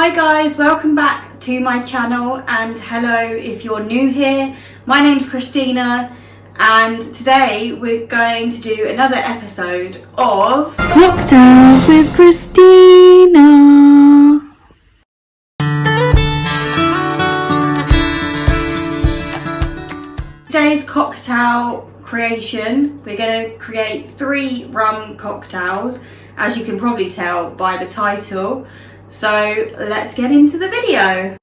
Hi guys, welcome back to my channel, and hello if you're new here. My name's Christina and today we're going to do another episode of Cocktails with Christina. Today's cocktail creation, we're going to create 3 rum cocktails, as you can probably tell by the title. So let's get into the video.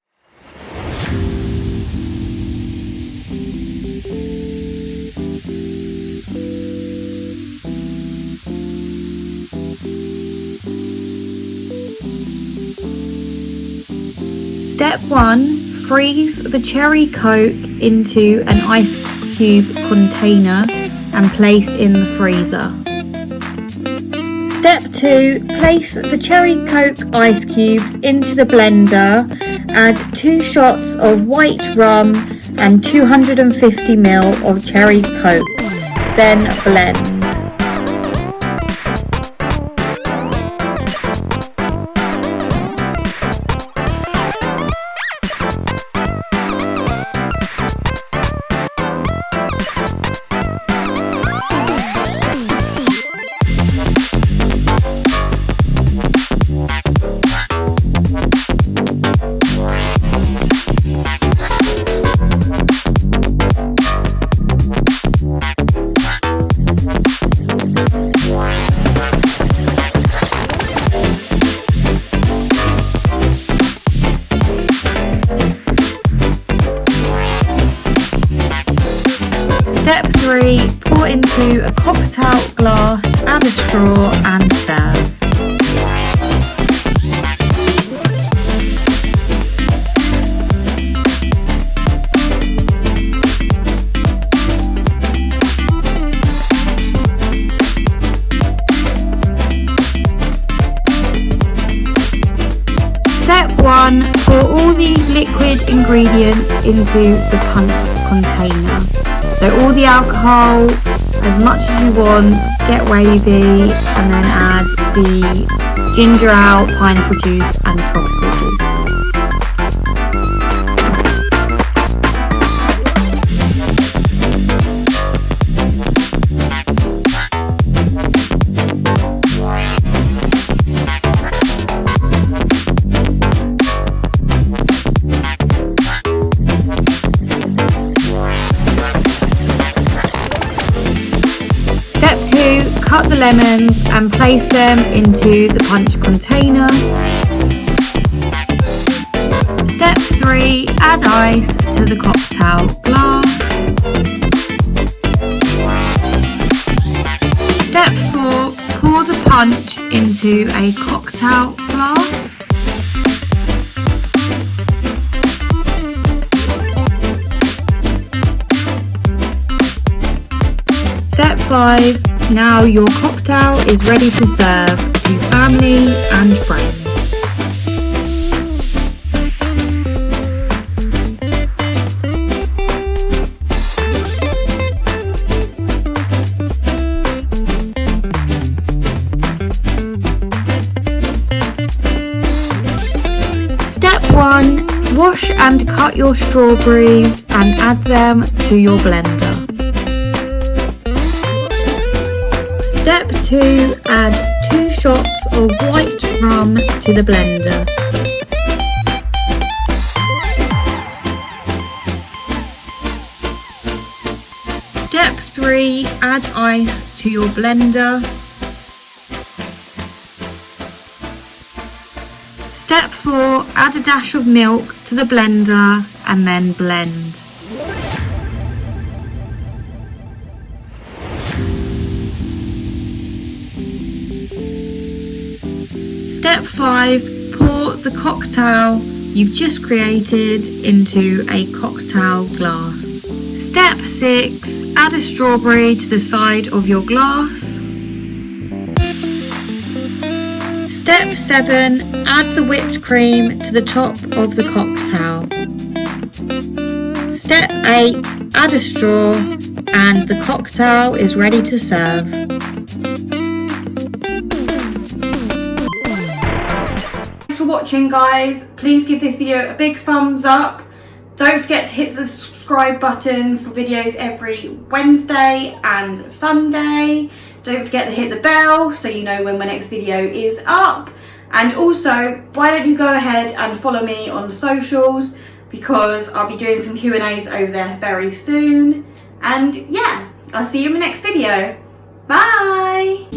Step 1. Freeze the cherry coke into an ice cube container and place in the freezer. Step 2. Place the cherry coke ice cubes into the blender, add 2 shots of white rum and 250 ml of cherry coke, then blend. Step 3. Pour into a cocktail glass, add a straw and serve. Step 1. Pour all the liquid ingredients into the punch container. So all the alcohol, as much as you want, get wavy, and then add the ginger ale, pineapple juice and tropical juice. Step 2. Cut the lemons and place them into the punch container. Step 3. Add ice to the cocktail glass. Step 4. Pour the punch into a cocktail glass. Step 5. Now your cocktail is ready to serve to family and friends. Step 1. Wash and cut your strawberries and add them to your blender. Step 2. Add 2 shots of white rum to the blender. Step 3. Add ice to your blender. Step 4. Add a dash of milk to the blender and then blend. Step 5. Pour the cocktail you've just created into a cocktail glass. Step 6. Add a strawberry to the side of your glass. Step 7. Add the whipped cream to the top of the cocktail. Step 8. Add a straw and the cocktail is ready to serve. watching, guys. Please give this video a big thumbs up. Don't forget to hit the subscribe button for videos every Wednesday and Sunday. Don't forget to hit the bell so you know when my next video is up. And also, why don't you go ahead and follow me on socials, because I'll be doing some Q&As over there very soon. And yeah, I'll see you in my next video. Bye!